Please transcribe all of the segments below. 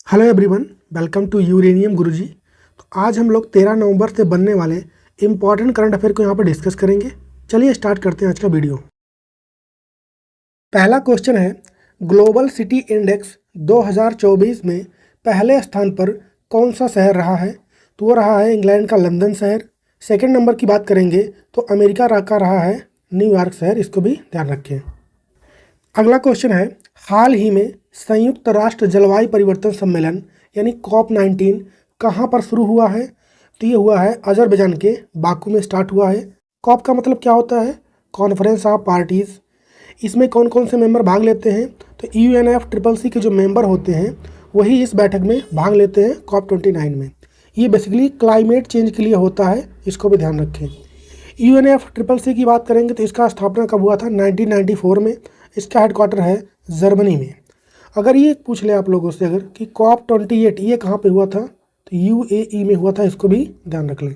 Hello everyone, welcome to uranium Guruji. तो आज हम लोग 13 नवंबर से बनने वाले इम्पॉर्टेंट करंट अफेयर को यहाँ पर डिस्कस करेंगे। चलिए स्टार्ट करते हैं आज का वीडियो। पहला क्वेश्चन है, ग्लोबल सिटी इंडेक्स 2024 में पहले स्थान पर कौन सा शहर रहा है? तो वो रहा है इंग्लैंड का लंदन शहर। सेकेंड नंबर की बात करेंगे तो अमेरिका का रहा है न्यूयॉर्क शहर, इसको भी ध्यान रखें। अगला क्वेश्चन है, हाल ही में संयुक्त राष्ट्र जलवायु परिवर्तन सम्मेलन यानी COP19 कहाँ पर शुरू हुआ है? तो ये हुआ है अजरबैजान के बाकू में स्टार्ट हुआ है। कॉप का मतलब क्या होता है? Conference of parties. इसमें कौन कौन से मेंबर भाग लेते हैं? तो UNFCCC के जो मेंबर होते हैं वही इस बैठक में भाग लेते हैं COP29 में। ये बेसिकली क्लाइमेट चेंज के लिए होता है, इसको भी ध्यान रखें। UNFCCC की बात करेंगे तो इसका स्थापना कब हुआ था? 1994 में। इसका हेडक्वार्टर है जर्मनी में। अगर ये पूछ ले आप लोगों से अगर कि COP28 ये कहाँ पे हुआ था, तो UAE में हुआ था, इसको भी ध्यान रख लें।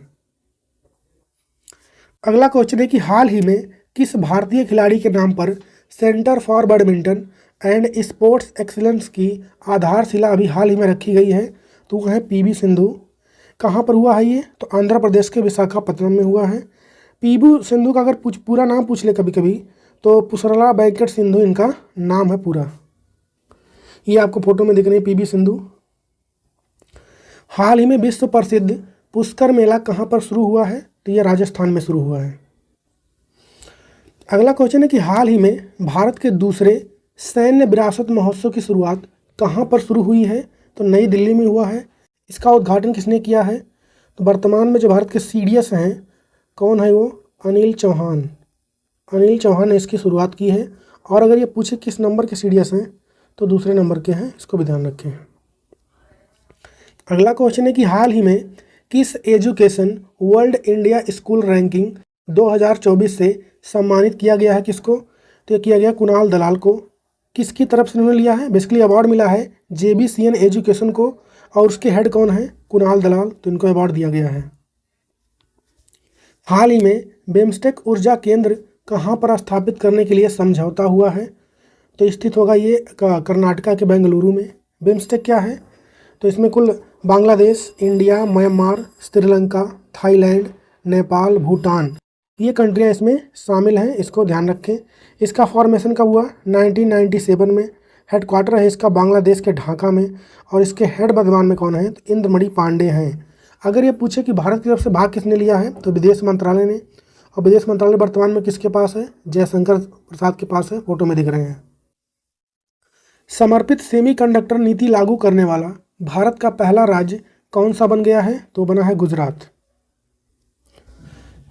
अगला क्वेश्चन है कि हाल ही में किस भारतीय खिलाड़ी के नाम पर centre for badminton and sports excellence की आधारशिला अभी हाल ही में रखी गई है? तो वो है PV सिंधु। कहाँ पर हुआ है ये? तो आंध्र प्रदेश के विशाखापट्टनम में हुआ है। PV सिंधु का अगर पूरा नाम पूछ ले कभी कभी तो पुसरला वेंकट सिंधु इनका नाम है पूरा। ये आपको फोटो में दिख रही है PV सिंधु। हाल ही में विश्व प्रसिद्ध पुष्कर मेला कहाँ पर शुरू हुआ है? तो ये राजस्थान में शुरू हुआ है। अगला क्वेश्चन है कि हाल ही में भारत के दूसरे सैन्य विरासत महोत्सव की शुरुआत कहाँ पर शुरू हुई है? तो नई दिल्ली में हुआ है। इसका उद्घाटन किसने किया है? तो वर्तमान में जो भारत के CDS हैं, कौन है वो? अनिल चौहान। अनिल चौहान ने इसकी शुरुआत की है। और अगर ये पूछे किस नंबर के CDS हैं तो दूसरे नंबर के हैं, इसको भी ध्यान रखें। अगला क्वेश्चन है कि हाल ही में किस education world India school ranking 2024 से सम्मानित किया गया है? किसको? तो ये किया गया कुणाल दलाल को। किसकी तरफ से उन्होंने लिया है? बेसिकली अवार्ड मिला है JBCN एजुकेशन को, और उसके हेड कौन है? कुणाल दलाल। तो इनको अवार्ड दिया गया है। हाल ही में बिम्स्टेक ऊर्जा केंद्र कहाँ पर स्थापित करने के लिए समझौता हुआ है? तो स्थित होगा ये कर्नाटका के बेंगलुरु में। बिम्स्टेक क्या है? तो इसमें कुल Bangladesh, India, Myanmar, Sri Lanka, Thailand, Nepal, Bhutan, ये कंट्रियाँ इसमें शामिल हैं, इसको ध्यान रखें। इसका फॉर्मेशन कब हुआ? 1997 में। हेडक्वार्टर है इसका बांग्लादेश के ढाका में, और इसके हेड वर्तमान में कौन है? तो इंद्रमणि पांडे हैं। अगर ये पूछे कि भारत की तरफ से भाग किसने लिया है, तो विदेश मंत्रालय ने। और विदेश मंत्रालय वर्तमान में किसके पास है? जयशंकर प्रसाद के पास है, फोटो में दिख रहे हैं। समर्पित सेमीकंडक्टर नीति लागू करने वाला भारत का पहला राज्य कौन सा बन गया है? तो बना है गुजरात।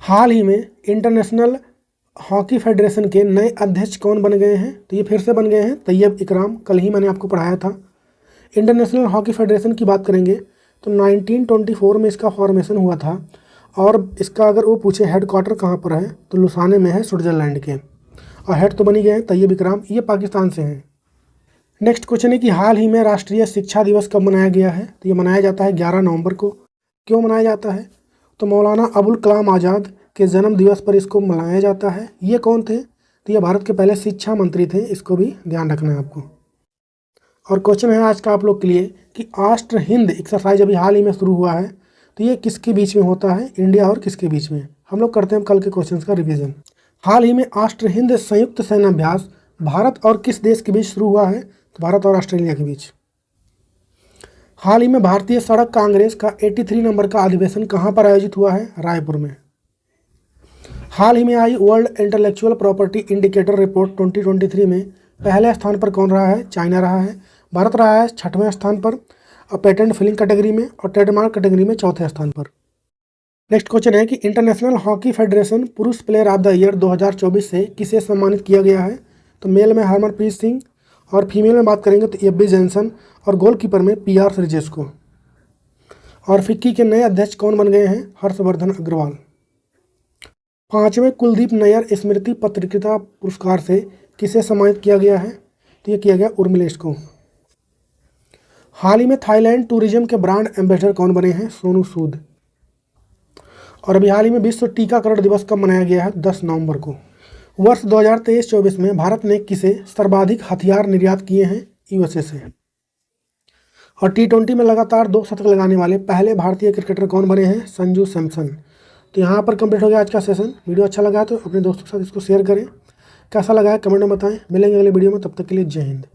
हाल ही में इंटरनेशनल हॉकी फेडरेशन के नए अध्यक्ष कौन बन गए हैं? तो ये फिर से बन गए हैं तैयब इकराम। कल ही मैंने आपको पढ़ाया था। इंटरनेशनल हॉकी फेडरेशन की बात करेंगे तो 1924 में इसका फॉर्मेशन हुआ था, और इसका अगर वो पूछे हेडक्वार्टर कहाँ पर है, तो लुसाने में है, स्विट्जरलैंड के। और हेड तो बनी गए हैं तैयब इकराम, ये पाकिस्तान से हैं। नेक्स्ट क्वेश्चन है कि हाल ही में राष्ट्रीय शिक्षा दिवस कब मनाया गया है? तो ये मनाया जाता है 11 नवंबर को। क्यों मनाया जाता है? तो मौलाना अबुल कलाम आज़ाद के जन्म दिवस पर इसको मनाया जाता है। ये कौन थे? तो ये भारत के पहले शिक्षा मंत्री थे, इसको भी ध्यान रखना है आपको। और क्वेश्चन है आज का आप लोग के लिए कि राष्ट्र हिंद एक्सरसाइज अभी हाल ही में शुरू हुआ है, तो ये किसके बीच में होता है? इंडिया और किसके बीच में? हम लोग करते हैं कल के क्वेश्चन का रिविजन। हाल ही में राष्ट्र हिंद संयुक्त सैन्याभ्यास भारत और किस देश के बीच शुरू हुआ है? तो भारत और ऑस्ट्रेलिया के बीच। हाल ही में भारतीय सड़क कांग्रेस का 83 नंबर का अधिवेशन कहाँ पर आयोजित हुआ है? रायपुर में। हाल ही में आई world intellectual property indicator report 2023 में पहले स्थान पर कौन रहा है? चाइना रहा है। भारत रहा है 6वें स्थान पर, और पेटेंट फिलिंग कैटेगरी में और ट्रेडमार्क कैटेगरी में 4थे स्थान पर। नेक्स्ट क्वेश्चन है कि इंटरनेशनल हॉकी फेडरेशन पुरुष प्लेयर ऑफ द ईयर 2024 से किसे सम्मानित किया गया है? तो मेल में हरमनप्रीत सिंह, और फीमेल में बात करेंगे तो एब्बी जेनसन, और गोलकीपर में PR श्रीजेश को। और फिक्की के नए अध्यक्ष कौन बन गए हैं? हर्षवर्धन अग्रवाल। 5वें कुलदीप नैयर स्मृति पत्रकारिता पुरस्कार से किसे सम्मानित किया गया है? तो ये किया गया उर्मिलेश को। हाल ही में थाईलैंड टूरिज्म के ब्रांड एम्बेसडर कौन बने हैं? सोनू सूद। और अभी हाल ही में विश्व टीकाकरण दिवस कब मनाया गया है? 10 नवंबर को। वर्ष 2023-24 में भारत ने किसे सर्वाधिक हथियार निर्यात किए हैं? USA से। और T20 में लगातार 2 शतक लगाने वाले पहले भारतीय क्रिकेटर कौन बने हैं? संजू सैमसन। तो यहाँ पर कंप्लीट हो गया आज का सेशन। वीडियो अच्छा लगा तो अपने दोस्तों के साथ इसको शेयर करें। कैसा लगा है कमेंट में बताएं। मिलेंगे अगले वीडियो में, तब तक के लिए जय हिंद।